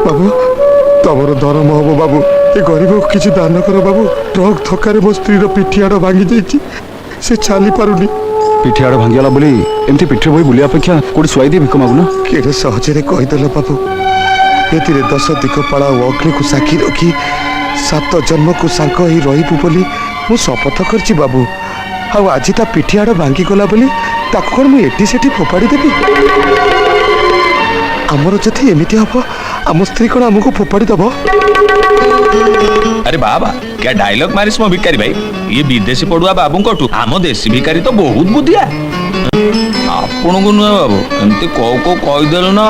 बाबू तमर धर्म हम बाबू ए गरीब को किसी दान कर बाबू ट्रक धक्का मो स्त्री पिठियाड़ भांगी जाइए से चली पारुनी पिठियाड़ भांगीगला बोली एमती पिठे बोई बुलिया अपेक्षा कोड़ी शुआई दे भिक मागुन केड़े सहजरे कहीदेल बाबू ये 10 दिगपाला और अग्नि को साक्षी रखी 7 जन्म को सांग ही रही बोली मु शपथ करछि बाबू आज ता पिठियाड़ भांगी गला बोली ताको कौन मुझे सेठी फोपाड़ी देवी आमर जदि एमती हम आम स्त्री कौन आमको फोपाड़ी दब अरे बाबा क्या डायलॉग मारिस मो भिकारी भाई ये विदेशी पड़ुआ बाबू कटू आम देशी भिकारी तो बहुत बुद्धिया आपण को नुह बाबू एमती को कहीदेल ना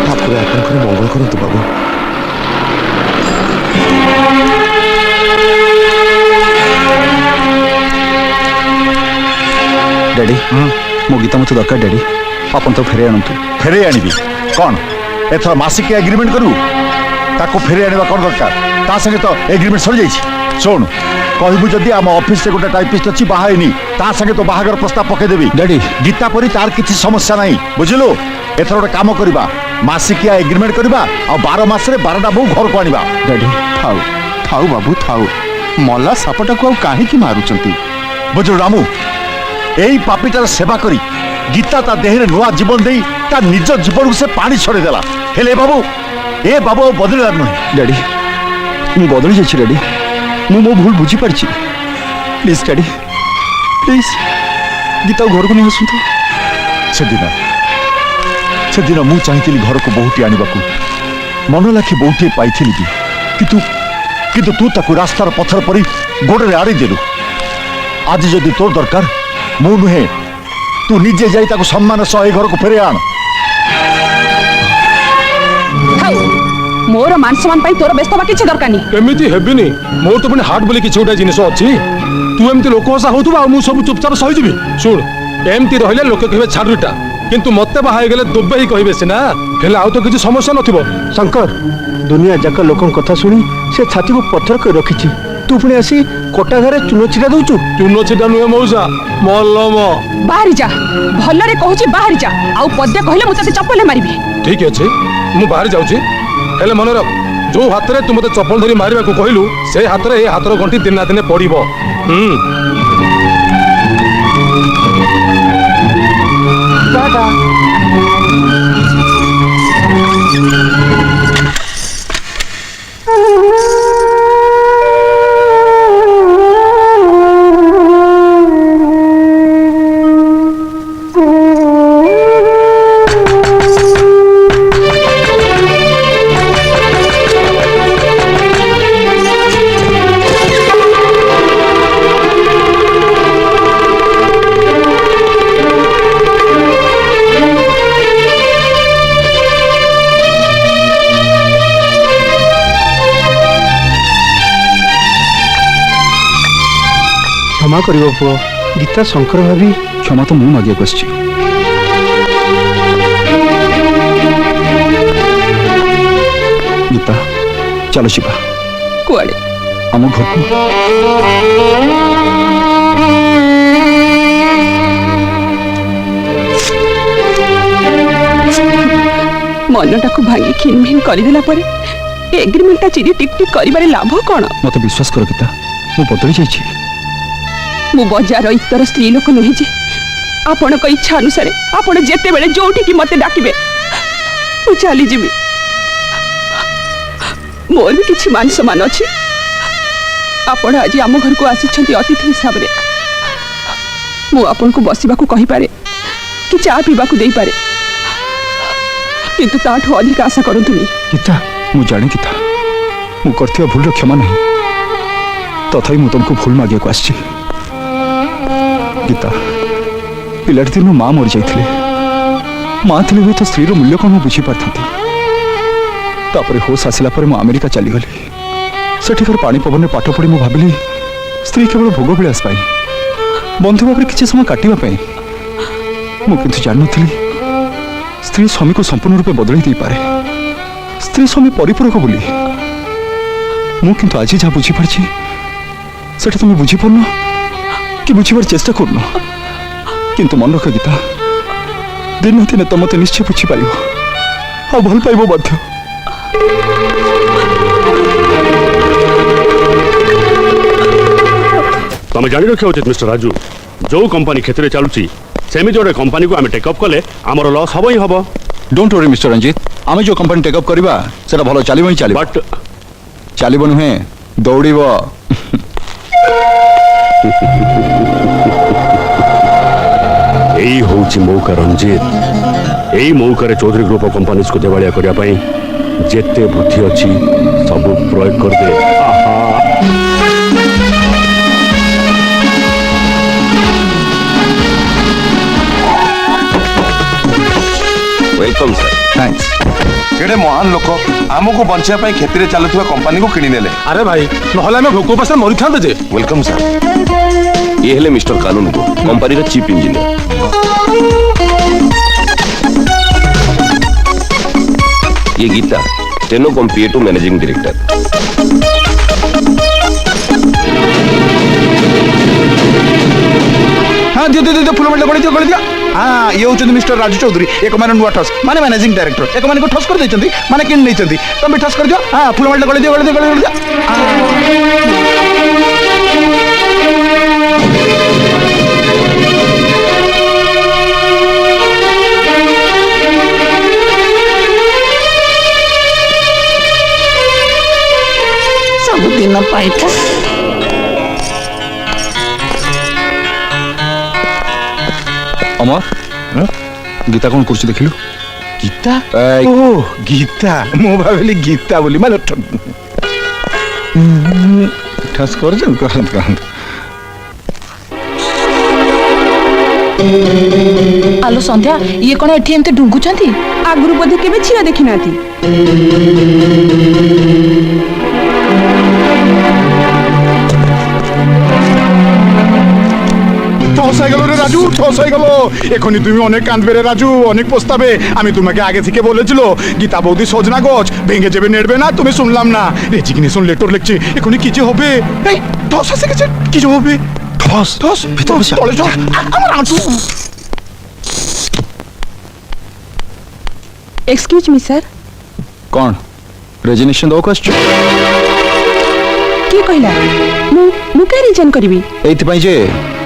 ठाकुर आपन मंगल करतु बाबू डैडी मो गीता मत दरकार डैडी आपन तो फेरे आनतु फेरे आनिबी कौन एथर मासिक एग्रीमेंट करू ताको फेरे आनिबा कौन दरकार ता संगे तो एग्रीमेंट सर जाइछि सुन कहबू जदी आम ऑफिस से गोटे टाइपिस्ट अछि बाहाइनी ता संगे तो बाहागर प्रस्ताव पके देबी डैडी गीता परी तार किछि समस्या नहीं बुझिलु एथर गोटे काम करबा मासिकिया एग्रीमेंट करबा आ 12 मास रे 12टा बहू घर को आनिबा डैडी थाउ थाउ बाबू थाउ मल्ला सापटा को काहे की मारुचंती बुझु रामू एई पापीटार सेवा करी गीता ता देहरे नुआ जीवन देई ता निज जीवन को से पानी छड़े देला हेले बाबू ए बाबू बदलला नहीं डैडी मु बदली जाइछि डैडी मु मो भूल बुझी पारछि प्लीज डैडी प्लीज गीता घर को नहीं आसुंतु से दिन मु चाहिथिली घर को बहुटी आनिबाकू मन लाखी बहुटी पाइथिली भी किंतु तू ताकू रास्तार पत्थर परी गोड़े आड़ी देलु आज जदि तोर दरकार मु नुहे तू निजे जाई ताकू सम्मान सह घर को फेरे आन मोर मान सम्मान पाई तोर व्यस्त किछि दरकार नी एमिति हेबिनी मोर तो पुनी हार्ट बोली किछि गोटा जिनिस अछि तू एमती लोक हसा होतु आ मु सब चुपचाप सही जिबी सुन एमती रहले लोक कहबे छाडुटा किंतु मते बाहाय गेले दुबे ही कहबे सिना हेले आउ तो किछि समस्या नथिबो शंकर दुनिया जाक लोकन कथा सुनी से छाती को पत्थर कर रखी तू पुणी आसी कोटा घरे चूनो छिटा दउचु चूनो छिटा नुहे मौसा मल्लम बाहरी जा भल्लरे कहूची बाहरी जा आउ पद्य कहले मु तते चप्पल मारिबी ठीक अछि मु बाहर जाउची हेले मन रख जो हाथ रे तू मते चप्पल धरी मारिबा को कहलु से हाथ रे ए हाथर गंठी दिन ना दिन पड़िबो टाटा क्षमा करियो पुओ गीता शंकर भाभी क्षमा तो मु मागिया बसछि गीता चलो शिवा कुआडे आम घर को मनटा को भांगी खिनभिन करदेला परे एग्रीमेंटा चिरी टिक टिक करिबारे लाभ कोन मत विश्वास कर गीता मु बदली जाइछि मु बजार इतर स्त्री लोक नुहे जे आपण को इच्छा अनुसार आपण जेते बेले जोठी की मते डाकिबे मु चली जिबी मोर भी किछि मान सम्मान अछि आपण आज आम घर को आसी अतिथि हिसाब रे मु आपण को बसिबा को कहि पारे कि चा पीबा को देई पारे किंतु ताठो अधिक आशा करंतुनी गीता मु जाने गीता मु करथिया भूल क्षमा नहीं तथापि मु तुमको भूल मागिया को आछि गीता पिलाटी दिन माँ मरी जाइए माँ थी हुए तो स्त्री मूल्य कौन बुझी पारि तापर होश आसला मु अमेरिका चलीगली सेठिकार पानी पवन में पाठ पढ़ी मु भाविली स्त्री केवल भोग विलास बंधु भाव किसी समय काटापी मुझे जान नी स्त्री स्वामी को संपूर्ण रूपे बदल दे पारे स्त्री स्वामी परिपूरक बोली मुझे आज जहाँ बुझीपारी से तुम बुझीपार कि বুঝিবার চেষ্টা করুন কিন্তু মন রখ গীতা দিন দিনে তো মতে নিশ্চয় বুঝিপার আর ভাল পাইব মধ্য তুমি জানি রক্ষা উচিত মিস্টার রাজু যে কোম্পানি ক্ষেত্রে চালুছি সেমিতি গোটে কোম্পানি আমি টেকঅপ কলে আমার লস হব হি হব ডোন্ট ওরি মিস্টার রঞ্জিত আমি যে কোম্পানি টেক অপ করিবা সেটা ভালো চালিব হি চালিব বট চালিব নুহে দৌড়িব এই হচ্ছে মৌকা রঞ্জিত এই মৌকারে চৌধুরী গ্রুপ অফ কোম্পানিজ কু দেবাড়িয়া করিয়া পাই যেতে বুদ্ধি অছি সবু প্রয়োগ করদে আহা ওয়েলকম স্যার থ্যাঙ্কস କେଡ଼େ ମହାନ ଲୋକ ଆମକୁ ବଞ୍ଚିବା ପାଇଁ କ୍ଷତିରେ ଚାଲୁଥିବା କମ୍ପାନୀକୁ କିଣିନେଲେ। ଆରେ ଭାଇ ନହେଲେ ଆମେ ଭୋକ ଉପାସରେ ମରିଥାନ୍ତେ ଯେ ୱେଲକମ୍ ସାର୍। ये हेले मिस्टर कानून को कंपनी का चीफ इंजीनियर ये गीता टेनोकॉम पीए2 मैनेजिंग डायरेक्टर हाँ दियो दियो दियो फुल मंडल गड़ी दियो हाँ ये होचंदी मिस्टर राजू चौधरी एक माने नुआ ठस माने मैनेजिंग डायरेक्टर एक माने को ठस कर देचंदी माने किन नैचंदी तुम भी ठस कर दियो हाँ फुल मंडल गड़ी दियो ସବୁଦିନ ପାଇଥା अमर गीता कौन कुर्सी देखिलु ଗୀତା ए ଓ ଗୀତା ମୁଁ ଭାବିଲି ଗୀତା ବୋଲି ମାନେ ठस कर जन करन आलो संध्या ये कौन एठी एमते ढुंगुचंती ଆଗରୁ ବୋଧେ କେବେ ଝିଅ ଦେଖିନାହାନ୍ତି। ঠস হয়ে গেল রে রাজু ঠস হয়ে গেল এখনই তুমি অনেক কাঁদবে রে রাজু অনেক পস্তাবে আমি তোমাকে আগে থেকে বলেছিল গীতা বৌদি সজনা গছ ভেঙে যাবে নেড়বে না তুমি শুনলাম না রেজিগনেশন লেটার লিখছি এখনই কি যে হবে এই ঠস এসে গেছে কি যে হবে ঠস ঠস ভিতরে চলে চল আমার আঁটু এক্সকিউজ মি স্যার कौन रेजिग्नेशन दो कस्ट କିଏ କହିଲା ମୁଁ କାହିଁ ରିଜନ୍ କରିବି? एइथि जे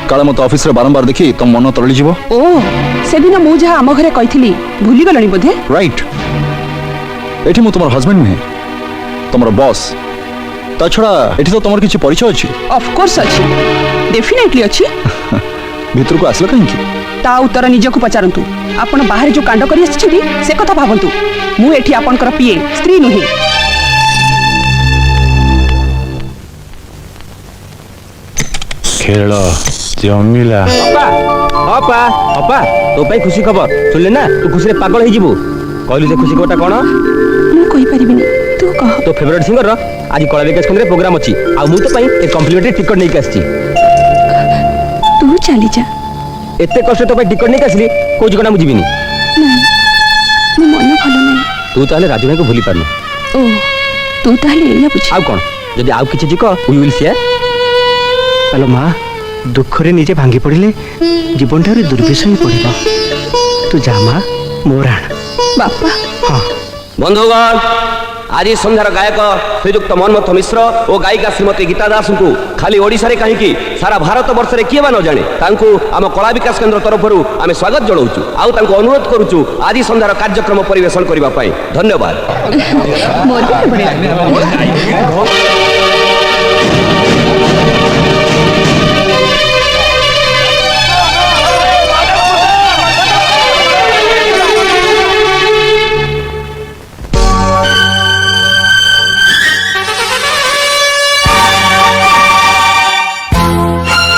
काले मत ऑफिस रे बारंबार देखि तुम मन तरली जीवो ଓ ସେଦିନ ମୁଁ ଯାହା ଆମ ଘରେ କହିଥିଲି ଭୁଲିଗଲଣି ବୋଧେ? राइट एठी मु तुमर हस्बैंड नुहे तुमर बॉस ता छड़ा एठी तो तुमर किछि परिचय अछि ଅଫକୋର୍ସ ଅଛି ଡେଫିନେଟଲି ଅଛି। भितर को आसलो कहीं की ତା ଉତ୍ତର ନିଜକୁ ପଚାରନ୍ତୁ। ଆପଣ ବାହାରେ ଯୋଉ କାଣ୍ଡ କରି ଆସିଛନ୍ତି ସେ କଥା ଭାବନ୍ତୁ। ମୁଁ ଏଠି ଆପଣଙ୍କର ପିଏ ସ୍ତ୍ରୀ ନୁହେଁ। ଖେଳ ଜମିଲା ଅପା ଅପା ତୋ ପାଇଁ ଖୁସି ଖବର ଶୁଣିଲେ ନା ତୁ ଖୁସିରେ ପାଗଳ ହେଇଯିବୁ କହିଲୁ ସେ ଖୁସି ଖବରଟା କଣ ମୁଁ କହିପାରିବିନି ତୁ କହ। ତୋ ଫେଭରିଟ ସିଙ୍ଗର ଆଜି କଳାବିକାଶ କେନ୍ଦ୍ରରେ ପ୍ରୋଗ୍ରାମ ଅଛି ଆଉ ମୁଁ ତୋ ପାଇଁ ଏ କମ୍ପ୍ଲିମେଣ୍ଟାରୀ ଟିକଟ ନେଇକି ଆସିଛି ତୁ ଚାଲି ଯା। ଏତେ କଷ୍ଟ ତୋ ପାଇଁ ଟିକଟ ନେଇକି ଆସିଲି କହୁଛି କଣ ମୁଁ ଯିବିନି ମୋ ମନ ଭଲ ନାହିଁ। ତୁ ତାହେଲେ ରାଜୁ ଭାଇକୁ ଭୁଲି ପାରୁନୁ ଓ ତୁ ତାହେଲେ ଏଇଆ ବୁଝ। ଆଉ କଣ ଯଦି ଆଉ କିଛି ଯିକ ୱି ୱିଲ୍ ସେୟାର ଆଲୋ ମା ଦୁଃଖରେ ନିଜେ ଭାଙ୍ଗି ପଡ଼ିଲେ ଜୀବନଟାରେ ଦୁର୍ବିଷ ହିଁ ପଡ଼ିବ ତୁ ଯା ମା ମୋ ରାଣ ବାପା ହଁ ବନ୍ଧୁଗଣ ଆଜି ସନ୍ଧ୍ୟାର ଗାୟକ ଶ୍ରୀଯୁକ୍ତ ମନ୍ମଥ ମିଶ୍ର ଓ ଗାୟିକା ଶ୍ରୀମତୀ ଗୀତା ଦାସଙ୍କୁ ଖାଲି ଓଡ଼ିଶାରେ କାହିଁକି ସାରା ଭାରତ ବର୍ଷରେ କିଏ ବା ନ ଜାଣେ ତାଙ୍କୁ ଆମ କଳା ବିକାଶ କେନ୍ଦ୍ର ତରଫରୁ ଆମେ ସ୍ୱାଗତ ଜଣାଉଛୁ ଆଉ ତାଙ୍କୁ ଅନୁରୋଧ କରୁଛୁ ଆଜି ସନ୍ଧ୍ୟାର କାର୍ଯ୍ୟକ୍ରମ ପରିବେଷଣ କରିବା ପାଇଁ ଧନ୍ୟବାଦ।